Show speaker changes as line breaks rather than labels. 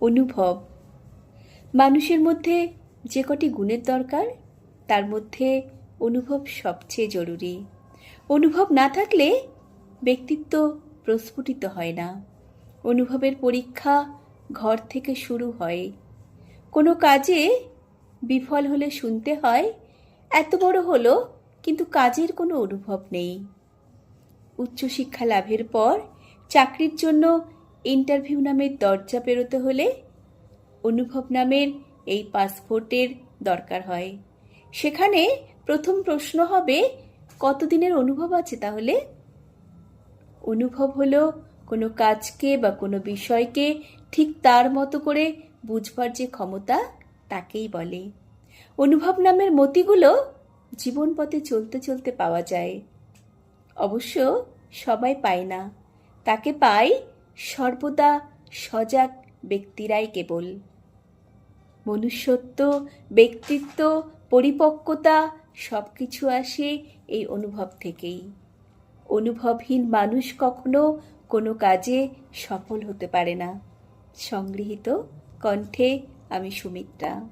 অনুভব। মানুষের মধ্যে যে কটি গুণের দরকার তার মধ্যে অনুভব সবচেয়ে জরুরি। অনুভব না থাকলে ব্যক্তিত্ব প্রস্ফুটিত হয় না। অনুভবের পরীক্ষা ঘর থেকে শুরু হয়। কোনো কাজে বিফল হলে শুনতে হয়, এত বড় হলো কিন্তু কাজের কোনো অনুভব নেই। উচ্চশিক্ষা লাভের পর চাকরির জন্য ইন্টারভিউ নামের দরজা পেরোতে হলে অনুভব নামের এই পাসপোর্টের দরকার হয়। সেখানে প্রথম প্রশ্ন হবে, কতদিনের অনুভব আছে তাহলে? অনুভব হলো কোনো কাজকে বা কোনো বিষয়কে ঠিক তার মতো করে বুঝবার যে ক্ষমতা, তাকেই বলে। অনুভব নামের মতিগুলো জীবন পথে চলতে চলতে পাওয়া যায়। অবশ্য সবাই পায় না, তাকে পায় সর্বদা সজাগ ব্যক্তিরাই কেবল। মনুষ্যত্ব, ব্যক্তিত্ব, পরিপক্কতা সব কিছু আসে এই অনুভব থেকেই। অনুভবহীন মানুষ কখনো কোনো কাজে সফল হতে পারে না। সংগৃহীত, কণ্ঠে আমি সুমিত্রা।